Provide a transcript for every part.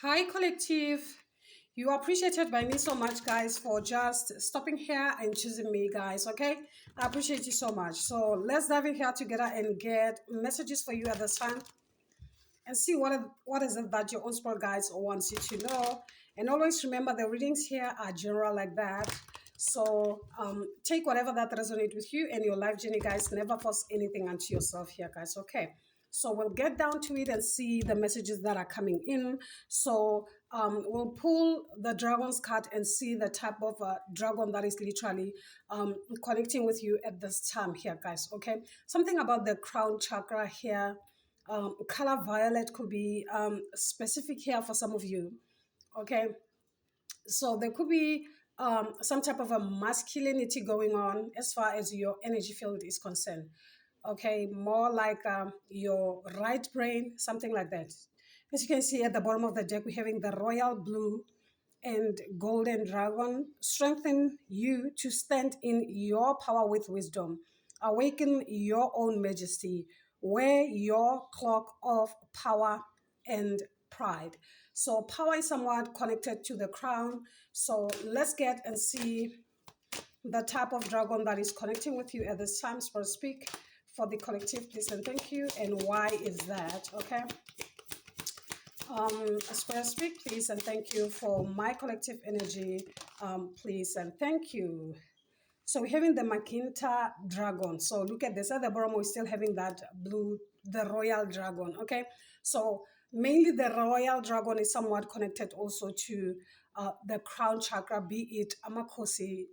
Hi, collective. You are appreciated by me so much, guys, for just stopping here and choosing me, guys. Okay, I appreciate you so much. So let's dive in here together and get messages for you at this time and see what is it that your own spirit guides wants you to know. And always remember the readings here are general like that. So take whatever that resonates with you and your life journey, guys. Never force anything onto yourself here, guys. Okay. So we'll get down to it and see the messages that are coming in. So we'll pull the dragon's card and see the type of dragon that is literally connecting with you at this time here, guys. Okay. Something about the crown chakra here. Color violet could be specific here for some of you. Okay, so there could be some type of a masculinity going on as far as your energy field is concerned. Okay, more like your right brain, something like that. As you can see at the bottom of the deck, we're having the royal blue and golden dragon. Strengthen you to stand in your power with wisdom. Awaken your own majesty. Wear your cloak of power and pride. So power is somewhat connected to the crown. So let's get and see the type of dragon that is connecting with you at this time. So speak for the collective, please and thank you. And why is that? Okay. Aspire speak, please and thank you for my collective energy. Please and thank you. So we're having the Magenta dragon. So look at this. At the bottom, we're still having that blue, the royal dragon. Okay. So mainly the royal dragon is somewhat connected also to the crown chakra, be it Amakosi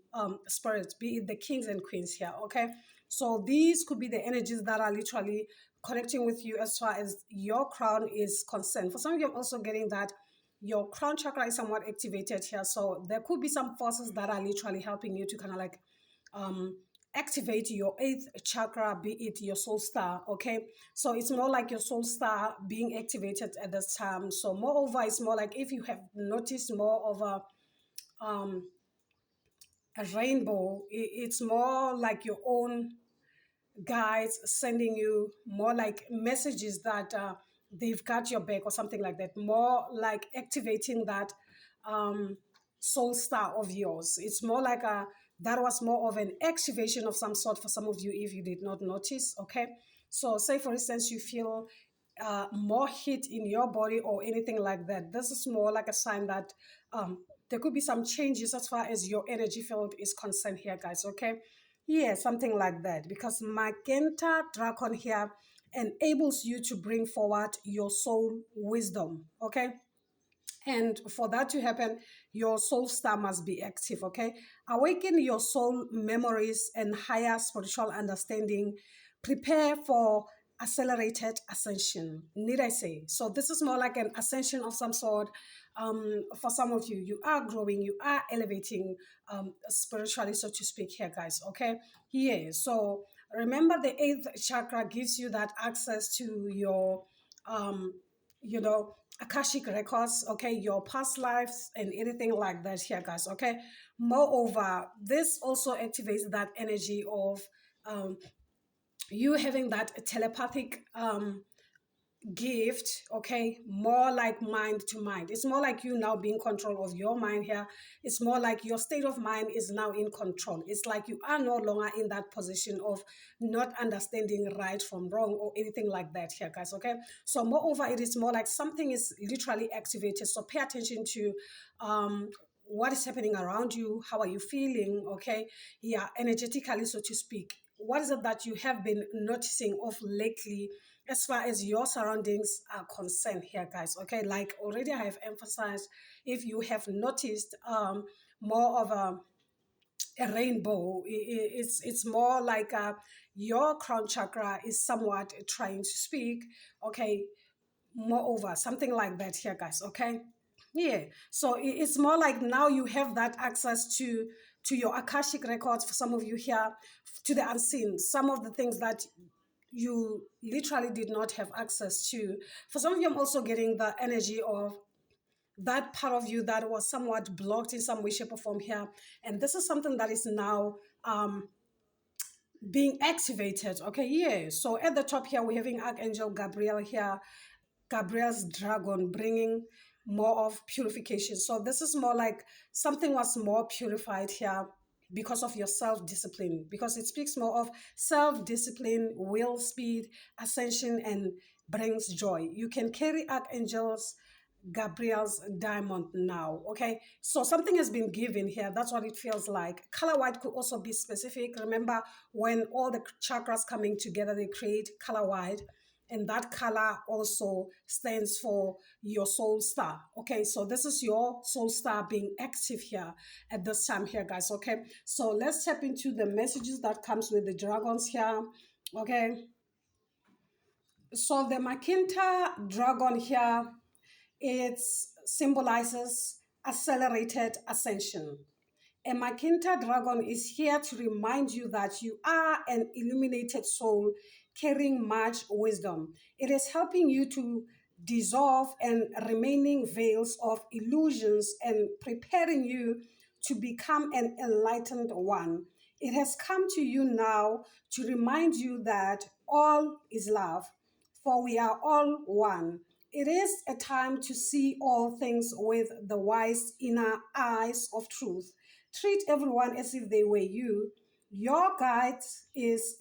spirits, be it the kings and queens here. Okay. So these could be the energies that are literally connecting with you as far as your crown is concerned. For some of you, I'm also getting that your crown chakra is somewhat activated here. So there could be some forces that are literally helping you to kind of like um, activate your eighth chakra, be it your soul star. Okay, so it's more like your soul star being activated at this time. So moreover, it's more like if you have noticed more of a rainbow, it's more like your own guides sending you more like messages that they've got your back or something like that, more like activating that um, soul star of yours. It's more like that was more of an activation of some sort for some of you if you did not notice. Okay, so say for instance you feel more heat in your body or anything like that. This is more like a sign that there could be some changes as far as your energy field is concerned here, guys. Okay, yeah, something like that. Because Magenta Dragon here enables you to bring forward your soul wisdom. Okay, and for that to happen, your soul star must be active. Okay, awaken your soul memories and higher spiritual understanding. Prepare for accelerated ascension, need I say. So this is more like an ascension of some sort. For some of you, you are growing, you are elevating spiritually, so to speak here, guys. Okay, yeah. So remember, the eighth chakra gives you that access to your um you know, Akashic records, okay, your past lives and anything like that here, guys, okay. Moreover, this also activates that energy of um, you having that telepathic gift, okay, more like mind to mind. It's more like you now being control of your mind here. It's more like your state of mind is now in control. It's like you are no longer in that position of not understanding right from wrong or anything like that here, guys. Okay, so moreover, it is more like something is literally activated. So pay attention to what is happening around you. How are you feeling? Okay, yeah, energetically, so to speak. What is it that you have been noticing of lately as far as your surroundings are concerned here, guys? Okay, like already I have emphasized, if you have noticed more of a rainbow, it's more like your crown chakra is somewhat trying to speak. Okay, moreover, something like that here, guys. Okay, yeah. So it's more like now you have that access to your Akashic records. For some of you here, to the unseen, some of the things that you literally did not have access to. For some of you, I'm also getting the energy of that part of you that was somewhat blocked in some way, shape, or form here. And this is something that is now being activated. Okay, yeah. So at the top here, we're having Archangel Gabriel here. Gabriel's dragon, bringing more of purification. So this is more like something was more purified here because of your self-discipline, because it speaks more of self-discipline, will, speed, ascension, and brings joy. You can carry Archangel's Gabriel's diamond now. Okay, so something has been given here. That's what it feels like. Color white could also be specific. Remember, when all the chakras coming together, they create color white, and that color also stands for your soul star. Okay, so this is your soul star being active here at this time here, guys. Okay, so let's tap into the messages that comes with the dragons here. Okay, so the Magenta dragon here, it symbolizes accelerated ascension. A Magenta dragon is here to remind you that you are an illuminated soul carrying much wisdom. It is helping you to dissolve and remaining veils of illusions and preparing you to become an enlightened one. It has come to you now to remind you that all is love, for we are all one. It is a time to see all things with the wise inner eyes of truth. Treat everyone as if they were you. Your guide is,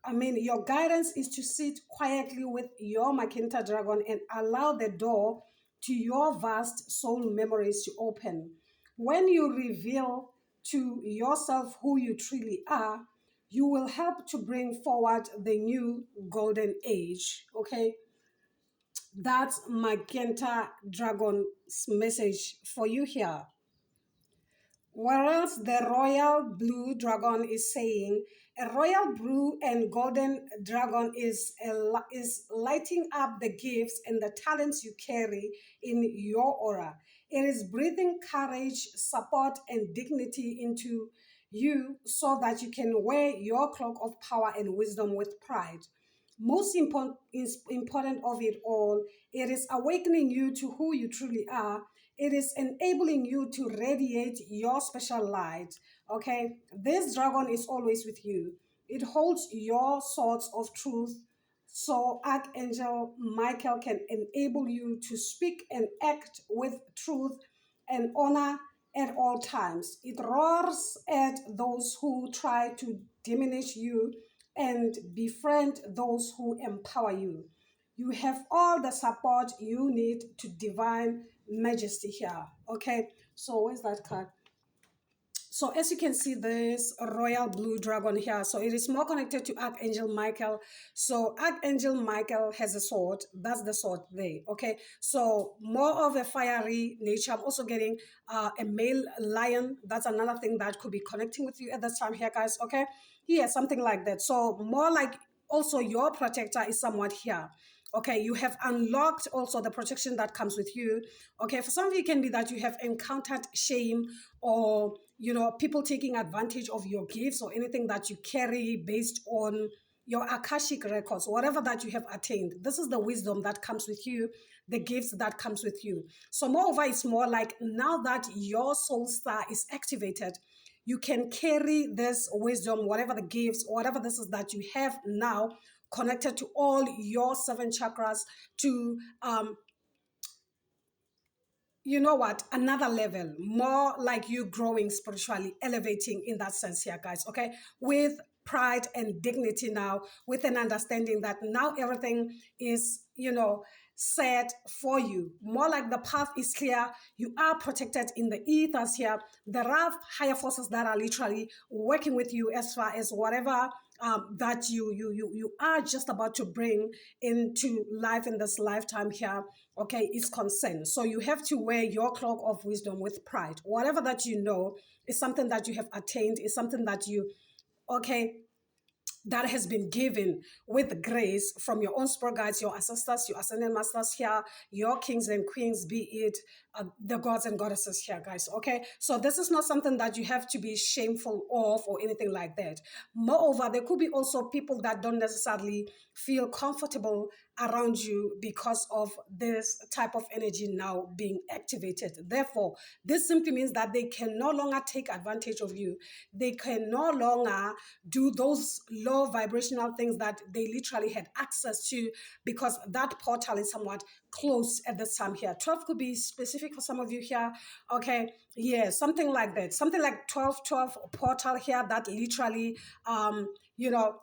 your guidance is to sit quietly with your Magenta dragon and allow the door to your vast soul memories to open. When you reveal to yourself who you truly are, you will help to bring forward the new golden age. Okay, that's Magenta Dragon's message for you here. Whereas the royal blue dragon is saying, a royal blue and golden dragon is lighting up the gifts and the talents you carry in your aura. It is breathing courage, support, and dignity into you so that you can wear your cloak of power and wisdom with pride. Most important of it all, it is awakening you to who you truly are. It is enabling you to radiate your special light. Okay, this dragon is always with you. It holds your swords of truth, so Archangel Michael can enable you to speak and act with truth and honor at all times. It roars at those who try to diminish you and befriend those who empower you. You have all the support you need to divine majesty here. Okay, so where's that card? So as you can see, this royal blue dragon here, so it is more connected to Archangel Michael. So Archangel Michael has a sword. That's the sword there. Okay, so more of a fiery nature. I'm also getting a male lion. That's another thing that could be connecting with you at this time here, guys. Okay, yeah, something like that. So more like also your protector is somewhat here. Okay, you have unlocked also the protection that comes with you. Okay, for some of you, it can be that you have encountered shame, or people taking advantage of your gifts or anything that you carry based on your Akashic records, whatever that you have attained. This is the wisdom that comes with you, the gifts that comes with you. So moreover, it's more like now that your soul star is activated, you can carry this wisdom, whatever the gifts, whatever this is that you have now, connected to all your 7 chakras, to another level, more like you growing spiritually, elevating in that sense here, guys. Okay, with pride and dignity now, with an understanding that now everything is set for you, more like the path is clear. You are protected in the ethers here. There are higher forces that are literally working with you as far as whatever that you are just about to bring into life in this lifetime here, okay, is concerned. So you have to wear your cloak of wisdom with pride. Whatever that you know is something that you have attained, is something that you, okay, that has been given with grace from your own spirit guides, your ancestors, your ascended masters here, your kings and queens, be it the gods and goddesses here, guys. Okay, so this is not something that you have to be shameful of or anything like that. Moreover, there could be also people that don't necessarily feel comfortable around you because of this type of energy now being activated. Therefore, this simply means that they can no longer take advantage of you. They can no longer do those low vibrational things that they literally had access to, because that portal is somewhat close at this time here. 12 could be specific for some of you here. Okay, yeah, something like that. Something like 12 portal here that literally, you know,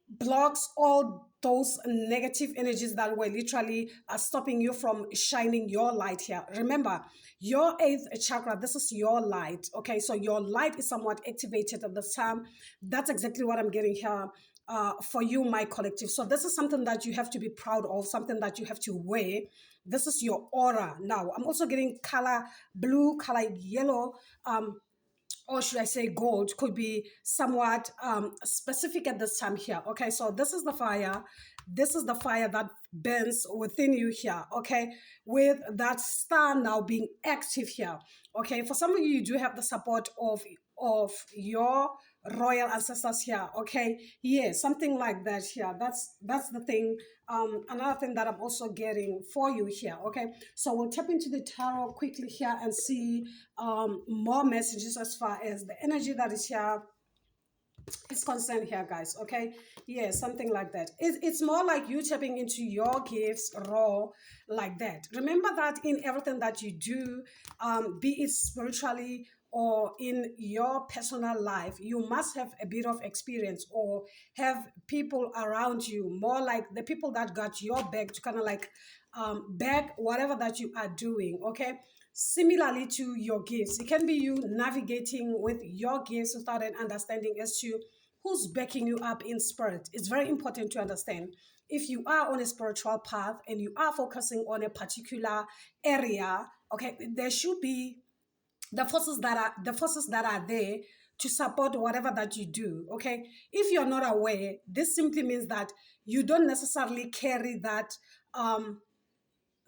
blocks all those negative energies that were literally stopping you from shining your light here. Remember, your eighth chakra, this is your light. Okay, so your light is somewhat activated at the time. That's exactly what I'm getting here for you, my collective. So this is something that you have to be proud of, something that you have to wear. This is your aura. Now, I'm also getting color blue, color yellow, or should I say gold, could be somewhat specific at this time here. Okay, so this is the fire. This is the fire that burns within you here. Okay, with that star now being active here. Okay, for some of you, you do have the support of your royal ancestors here. Okay, yeah, something like that here. That's the thing. Another thing that I'm also getting for you here. Okay, so we'll tap into the tarot quickly here and see more messages as far as the energy that is here is concerned here, guys. Okay, yeah, something like that. It's more like you tapping into your gifts raw, like that. Remember that in everything that you do, be it spiritually or in your personal life, you must have a bit of experience or have people around you, more like the people that got your back to kind of like back whatever that you are doing. Okay, similarly to your gifts, it can be you navigating with your gifts without an understanding as to who's backing you up in spirit. It's very important to understand if you are on a spiritual path and you are focusing on a particular area. Okay, there should be the forces that are there to support whatever that you do. Okay, if you're not aware, this simply means that you don't necessarily carry that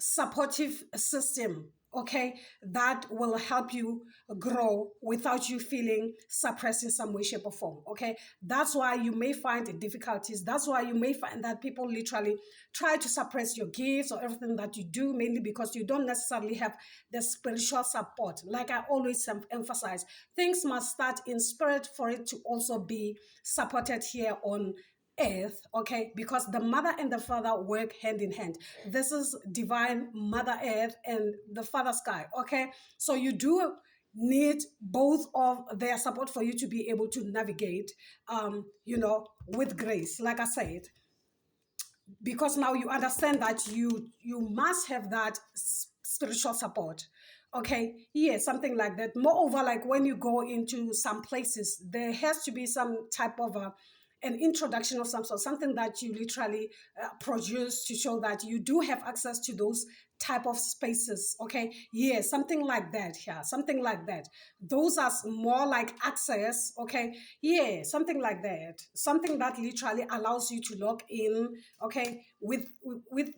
supportive system, okay, that will help you grow without you feeling suppressed in some way, shape, or form. Okay, that's why you may find difficulties. That's why you may find that people literally try to suppress your gifts or everything that you do, mainly because you don't necessarily have the spiritual support. Like I always emphasize, things must start in spirit for it to also be supported here on earth. Okay, because the mother and the father work hand in hand. This is divine mother earth and the father sky. Okay, so you do need both of their support for you to be able to navigate with grace, like I said, because now you understand that you must have that spiritual support. Okay, yeah, something like that. Moreover, like when you go into some places, there has to be some type of an introduction of some sort, something that you literally produce to show that you do have access to those type of spaces. Okay, yeah, something like that. Yeah, something like that. Those are more like access. Okay, yeah, something like that. Something that literally allows you to log in. Okay, with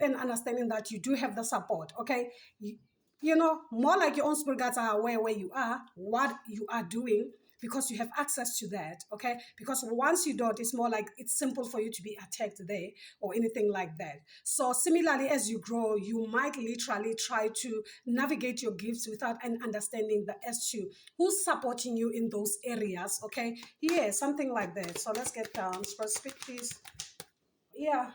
an understanding that you do have the support. Okay, more like your own spirit guides are aware where you are, what you are doing, because you have access to that. Okay, because once you don't, it's more like it's simple for you to be attacked there or anything like that. So similarly, as you grow, you might literally try to navigate your gifts without an understanding the as to who's supporting you in those areas. Okay, yeah, something like that. So let's get specific, please. Yeah,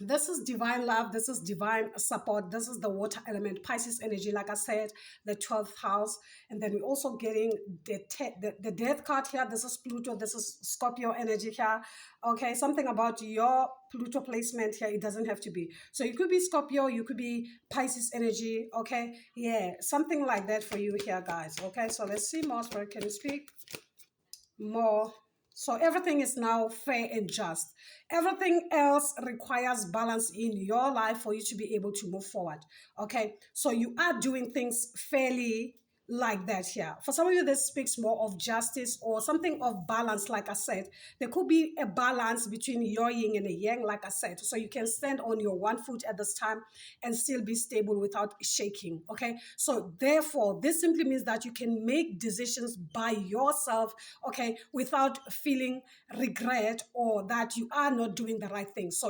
this is divine love, this is divine support, this is the water element, Pisces energy, like I said, the 12th house. And then we're also getting the death card here. This is Pluto, this is Scorpio energy here. Okay, something about your Pluto placement here, it doesn't have to be, so you could be Scorpio, you could be Pisces energy. Okay, yeah, something like that for you here, guys. Okay, so let's see more. Spirit, can you speak more? So everything is now fair and just. Everything else requires balance in your life for you to be able to move forward. Okay, so you are doing things fairly, like that here. For some of you, this speaks more of justice or something of balance. Like I said, there could be a balance between your yin and a yang, like I said, so you can stand on your one foot at this time and still be stable without shaking. Okay, so therefore this simply means that you can make decisions by yourself, okay, without feeling regret or that you are not doing the right thing. So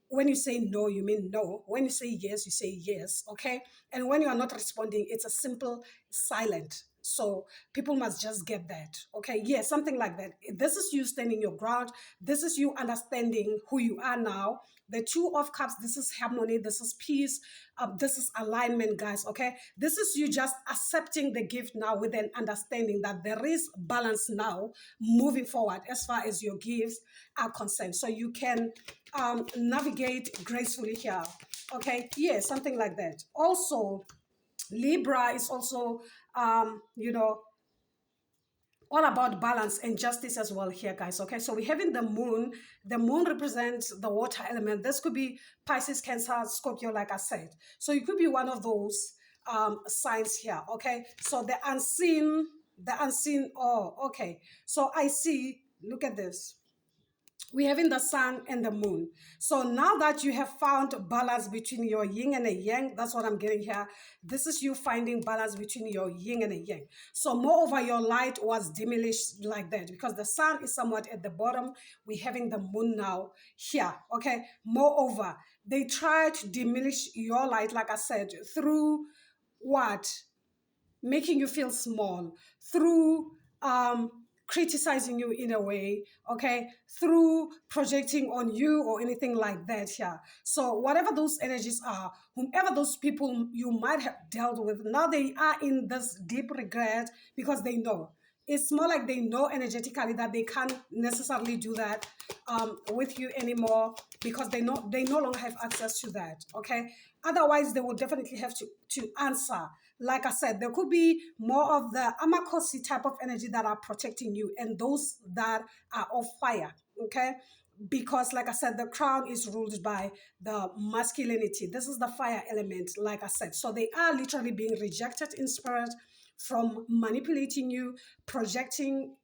when you say no, you mean no. When you say yes, you say yes. Okay. And when you are not responding, it's a simple silent. So people must just get that. Okay. Yeah, something like that. This is you standing your ground. This is you understanding who you are now. The Two of Cups, this is harmony, this is peace, this is alignment, guys. Okay. This is you just accepting the gift now with an understanding that there is balance now moving forward as far as your gifts are concerned. So you can navigate gracefully here. Okay. Yeah, something like that. Also, Libra is also, you know, all about balance and justice as well here, guys. Okay, so we're having the moon. The moon represents the water element. This could be Pisces, Cancer, Scorpio, like I said. So it could be one of those signs here. Okay, so the unseen. Oh, okay. So I see. Look at this, we're having the sun and the moon. So now that you have found balance between your yin and a yang, that's what I'm getting here. This is you finding balance between your yin and a yang. So moreover, your light was diminished like that because the sun is somewhat at the bottom. We're having the moon now here. Okay. Moreover, they try to diminish your light, like I said, through what? Making you feel small, through criticizing you in a way, okay, through projecting on you or anything like that here. So whatever those energies are, whomever those people you might have dealt with, now they are in this deep regret because they know. It's more like they know energetically that they can't necessarily do that with you anymore because they no longer have access to that. Okay, otherwise they will definitely have to answer. Like I said, there could be more of the Amakosi type of energy that are protecting you and those that are of fire. Okay, because like I said, the crown is ruled by the masculinity. This is the fire element, like I said. So they are literally being rejected in spirit from manipulating you, projecting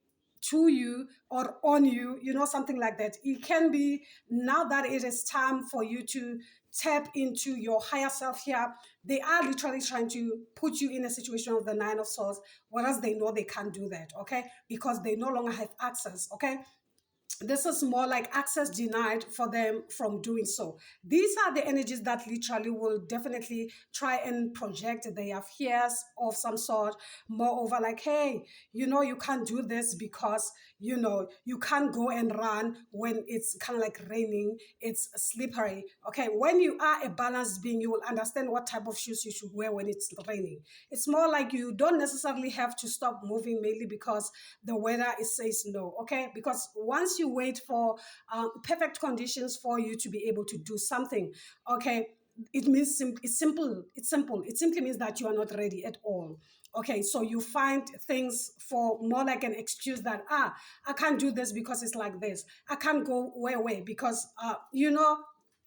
to you or on you, something like that. It can be now that it is time for you to tap into your higher self here. They are literally trying to put you in a situation of the Nine of Swords, whereas they know they can't do that, okay? Because they no longer have access, okay? This is more like access denied for them from doing so. These are the energies that literally will definitely try and project their fears of some sort. Moreover, like, hey, you can't do this because, you can't go and run when it's kind of like raining, it's slippery. Okay, when you are a balanced being, you will understand what type of shoes you should wear when it's raining. It's more like you don't necessarily have to stop moving mainly because the weather says no. Okay, because once you wait for perfect conditions for you to be able to do something, okay, it means it's simple. It's simple. It simply means that you are not ready at all. Okay, so you find things for more like an excuse that I can't do this because it's like this. I can't go way because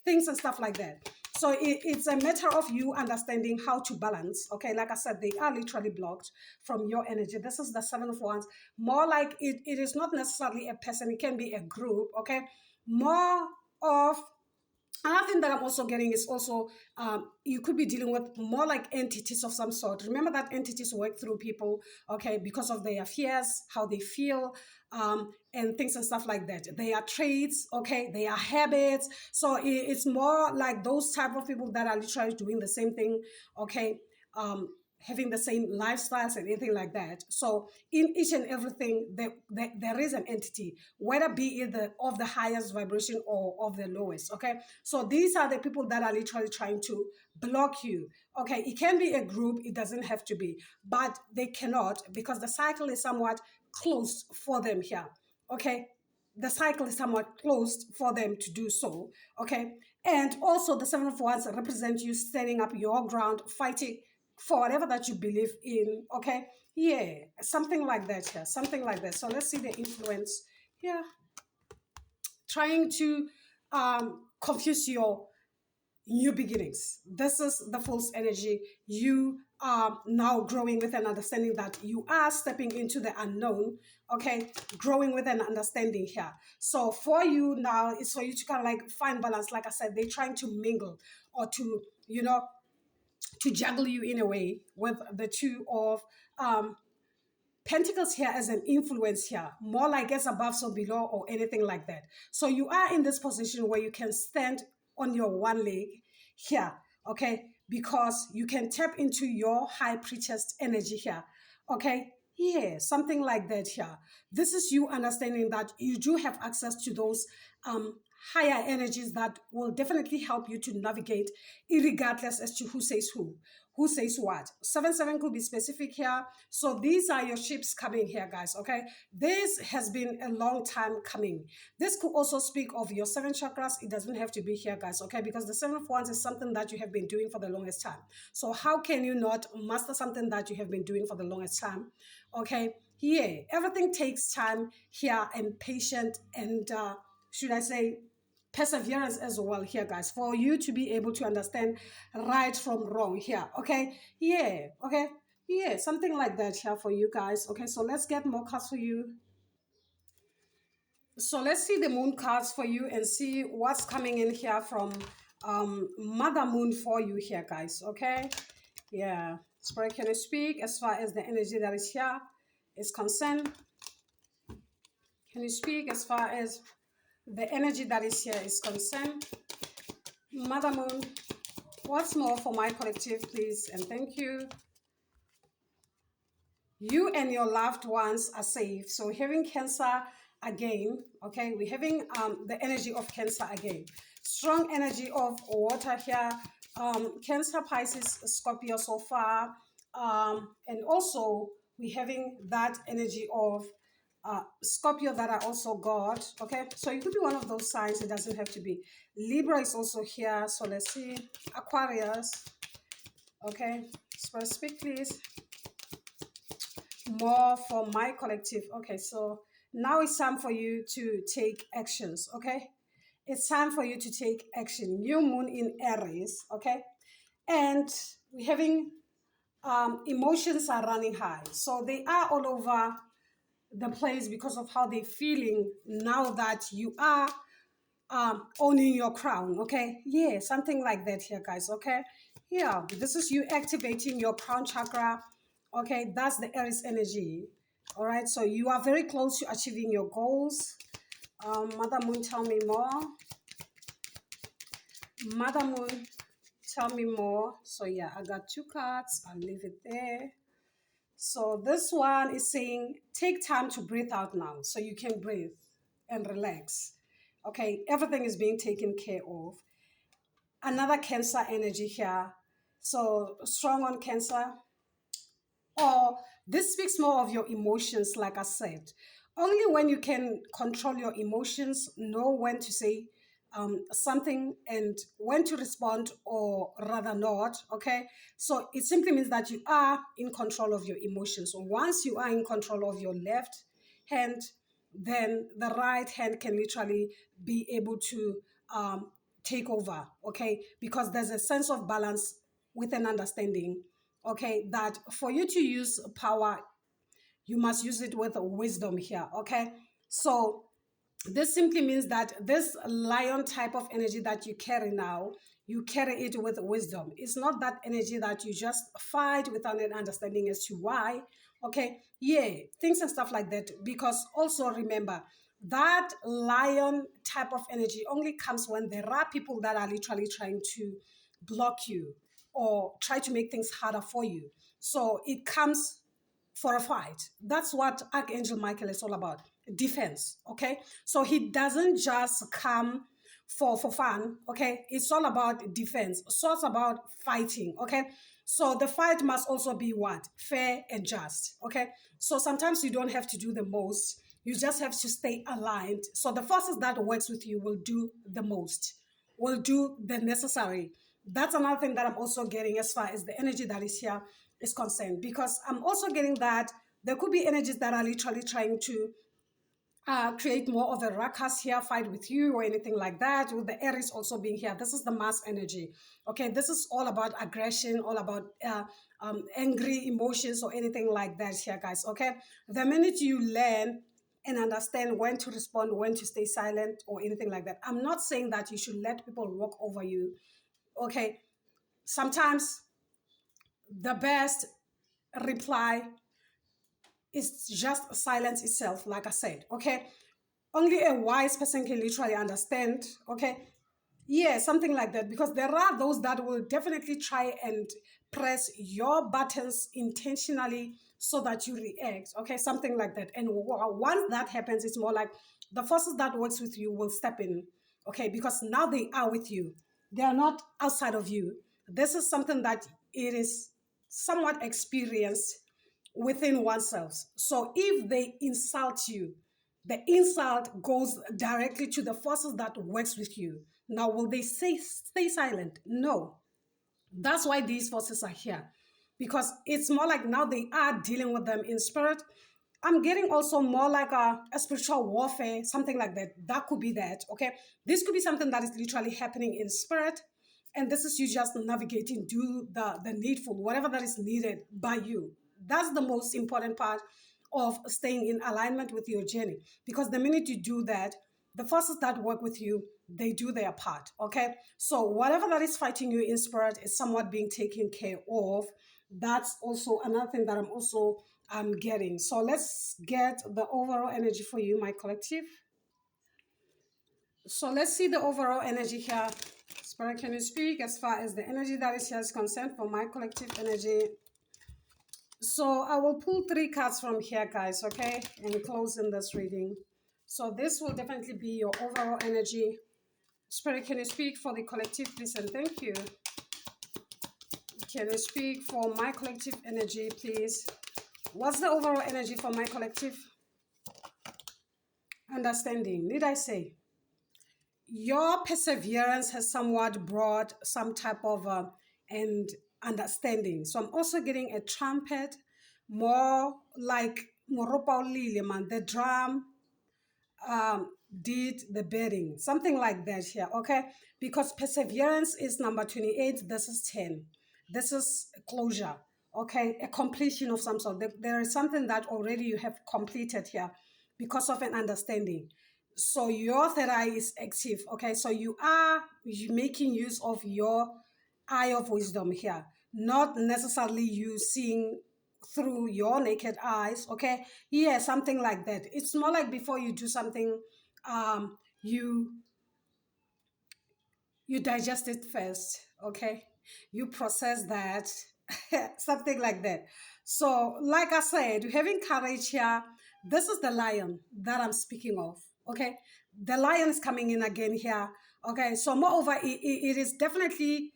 things and stuff like that. So it's a matter of you understanding how to balance. Okay, like I said, they are literally blocked from your energy. This is the Seven of Wands. More like it is not necessarily a person, it can be a group. Okay, more of another thing that I'm also getting is also you could be dealing with more like entities of some sort. Remember that entities work through people, okay, because of their fears, how they feel, and things and stuff like that. They are traits, okay, they are habits. So it's more like those type of people that are literally doing the same thing, okay, having the same lifestyles and anything like that. So in each and everything, there is an entity, whether be it of the highest vibration or of the lowest. Okay, so these are the people that are literally trying to block you. Okay, it can be a group, it doesn't have to be, but they cannot because the cycle is somewhat closed for them here. Okay, the cycle is somewhat closed for them to do so. Okay, and also the Seven of Wands represent you standing up your ground, fighting for whatever that you believe in. Okay, yeah, something like that here, something like that. So let's see the influence. Yeah, trying to confuse your new beginnings. This is the false energy. You are now growing with an understanding that you are stepping into the unknown. Okay, growing with an understanding here. So for you now, it's for you to kind of like find balance. Like I said, they're trying to mingle or to juggle you in a way with the Two of Pentacles here as an influence here, more like as above so below or anything like that. So you are in this position where you can stand on your one leg here, okay? Because you can tap into your high priestess energy here, okay? Yeah, something like that here. This is you understanding that you do have access to those higher energies that will definitely help you to navigate, regardless as to who says who says what. 7-7 could be specific here. So these are your ships coming here, guys, okay? This has been a long time coming. This could also speak of your 7 chakras. It doesn't have to be here, guys, okay? Because the 7 of Wands is something that you have been doing for the longest time. So how can you not master something that you have been doing for the longest time? Okay, yeah, everything takes time here, and patient, and should I say perseverance as well here, guys, for you to be able to understand right from wrong here, okay? Yeah, okay, yeah, something like that here for you guys. Okay, so let's get more cards for you. So let's see the moon cards for you and see what's coming in here from Mother Moon for you here, guys, okay? Yeah, Spirit, can you speak as far as the energy that is here is concerned? Can you speak as far as the energy that is here is concerned? Mother Moon, what's more for my collective, please, and thank you. You and your loved ones are safe. So having Cancer again, okay, we're having the energy of Cancer again. Strong energy of water here. Cancer, Pisces, Scorpio so far. And also we're having that energy of Scorpio that are also God. Okay, so it could be one of those signs. It doesn't have to be. Libra is also here. So let's see. Aquarius. Okay, speak please. More for my collective. Okay, so now it's time for you to take actions. Okay, it's time for you to take action. New moon in Aries. Okay, and we're having emotions are running high, so they are all over the place because of how they're feeling now that you are owning your crown. Okay, yeah, something like that here, guys. Okay, yeah, this is you activating your crown chakra. Okay, that's the Aries energy. All right, so you are very close to achieving your goals. Mother Moon, tell me more. Mother Moon, tell me more. So yeah, I got 2 cards. I'll leave it there. So this one is saying take time to breathe out now, so you can breathe and relax. Okay, everything is being taken care of. Another Cancer energy here. So strong on Cancer. Or this speaks more of your emotions, like I said. Only when you can control your emotions, know when to say something and when to respond or rather not, okay? So it simply means that you are in control of your emotions. So once you are in control of your left hand, then the right hand can literally be able to take over, okay? Because there's a sense of balance with an understanding, okay, that for you to use power, you must use it with wisdom here, okay? So this simply means that this lion type of energy that you carry now, you carry it with wisdom. It's not that energy that you just fight without an understanding as to why, okay? Yeah, things and stuff like that. Because also remember, that lion type of energy only comes when there are people that are literally trying to block you or try to make things harder for you. So it comes for a fight. That's what Archangel Michael is all about. Defense. Okay. So he doesn't just come for fun. Okay. It's all about defense. So it's about fighting. Okay. So the fight must also be what? Fair and just. Okay. So sometimes you don't have to do the most. You just have to stay aligned. So the forces that works with you will do the most, will do the necessary. That's another thing that I'm also getting as far as the energy that is here is concerned, because I'm also getting that there could be energies that are literally trying to create more of a ruckus here, fight with you or anything like that, with the Aries also being here. This is the mass energy. Okay, this is all about aggression, all about angry emotions or anything like that here, guys. Okay, the minute you learn and understand when to respond, when to stay silent or anything like that, I'm not saying that you should let people walk over you. Okay, sometimes the best reply is just silence itself, like I said. Okay, only a wise person can literally understand, okay, Yeah, something like that. Because there are those that will definitely try and press your buttons intentionally so that you react. Okay, something like that. And once that happens, it's more like the forces that works with you will step in. Okay, because now they are with you. They are not outside of you. This is something that it is somewhat experienced within oneself. So if they insult you, the insult goes directly to the forces that works with you. Now, will they say stay silent? No. That's why these forces are here. Because it's more like now they are dealing with them in spirit. I'm getting also more like a spiritual warfare, something like that. That could be that, okay? This could be something that is literally happening in spirit. And this is you just navigating, do the needful, whatever that is needed by you. That's the most important part of staying in alignment with your journey. Because the minute you do that, the forces that work with you, they do their part. Okay. So whatever that is fighting you in spirit is somewhat being taken care of. That's also another thing that I'm also getting. So let's get the overall energy for you, my collective. So let's see the overall energy here. Spirit, can you speak as far as the energy that is here is concerned for my collective energy? So I will pull three cards from here, guys, okay? And close in this reading. So this will definitely be your overall energy. Spirit, can you speak for the collective, please? And thank you. Can you speak for my collective energy, please? What's the overall energy for my collective? Understanding. Did I say? Your perseverance has somewhat brought some type of and understanding. So I'm also getting a trumpet, more like Moropa man, the drum did the beating, something like that here, okay? Because perseverance is number 28, this is 10. This is closure, okay? A completion of some sort. There is something that already you have completed here because of an understanding. So your third eye is active, okay? So you are making use of your eye of wisdom here, not necessarily you seeing through your naked eyes, okay? Yeah, something like that. It's more like before you do something, um you you digest it first, okay? You process that, something like that. So like I said, having courage here, this is the lion that I'm speaking of, okay? The lion is coming in again here, okay? So moreover, it is definitely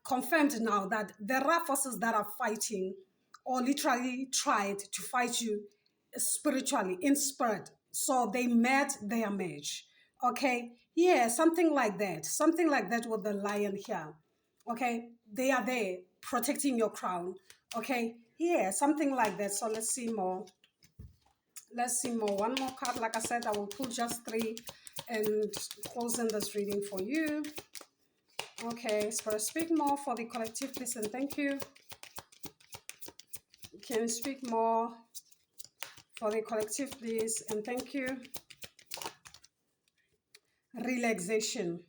confirmed now that there are forces that are fighting or literally tried to fight you spiritually, in spirit. So they met their match. Okay. Yeah, something like that. Something like that with the lion here. Okay. They are there protecting your crown. Okay. Yeah, something like that. So let's see more. Let's see more. One more card. Like I said, I will pull just three and close in this reading for you. Okay. So speak more for the collective, please, and thank you. Can you speak more for the collective, please, and thank you. Relaxation.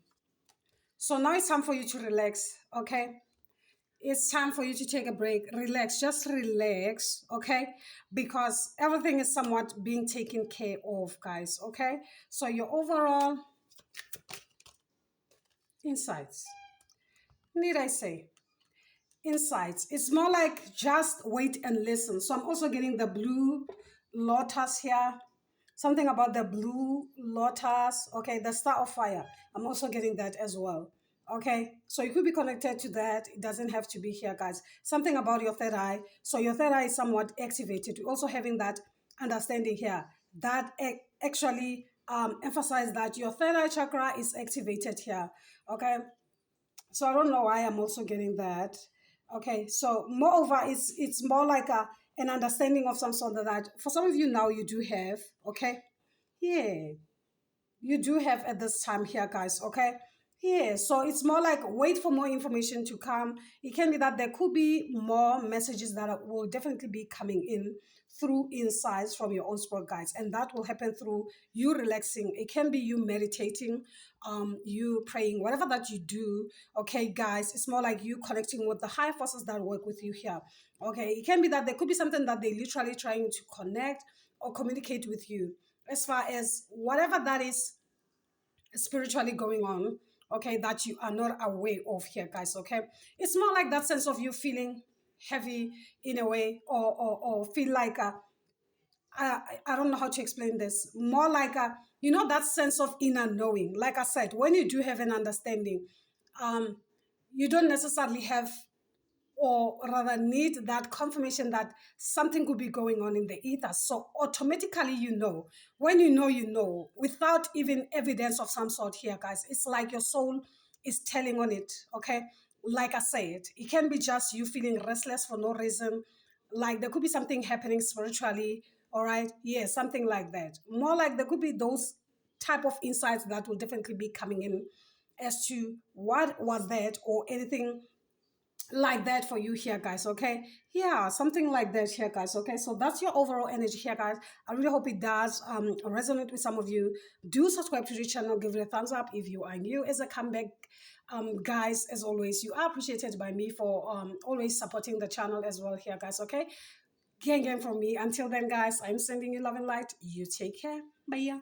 So now it's time for you to relax, okay? It's time for you to take a break, relax, just relax, okay? Because everything is somewhat being taken care of, guys, okay? So your overall insights, need I say, insights, it's more like just wait and listen. So I'm also getting the blue lotus here, something about the blue lotus, okay, the star of fire. I'm also getting that as well. Okay, so you could be connected to that. It doesn't have to be here, guys. Something about your third eye. So your third eye is somewhat activated. You're also having that understanding here that actually emphasize that your third eye chakra is activated here. Okay, so I don't know why I'm also getting that. Okay, so moreover, it's more like an understanding of some sort of that for some of you now you do have. Okay, yeah, you do have at this time here, guys. Okay, yeah, so it's more like wait for more information to come. It can be that there could be more messages that will definitely be coming in through insights from your own spirit guides, and that will happen through you relaxing. It can be you meditating, you praying, whatever that you do. Okay, guys, it's more like you connecting with the higher forces that work with you here. Okay, it can be that there could be something that they literally trying to connect or communicate with you as far as whatever that is spiritually going on. okay, that you are not aware of here, guys, okay? It's more like that sense of you feeling heavy in a way, or feel like I don't know how to explain this. More like that sense of inner knowing. Like I said, when you do have an understanding, um, you don't necessarily have, or rather need, that confirmation that something could be going on in the ether. So automatically, when you know, without even evidence of some sort here, guys. It's like your soul is telling on it, okay? Like I said, it can be just you feeling restless for no reason. Like there could be something happening spiritually, all right? Yeah, something like that. More like there could be those type of insights that will definitely be coming in as to what was that, or anything like that for you here, guys, okay? Yeah, something like that here, guys, okay? So that's your overall energy here, guys. I really hope it does resonate with some of you. Do subscribe to the channel, give it a thumbs up if you are new as a comeback. Guys, as always, you are appreciated by me for always supporting the channel as well here, guys, okay? Gang from me. Until then, guys, I'm sending you love and light. You take care. Bye.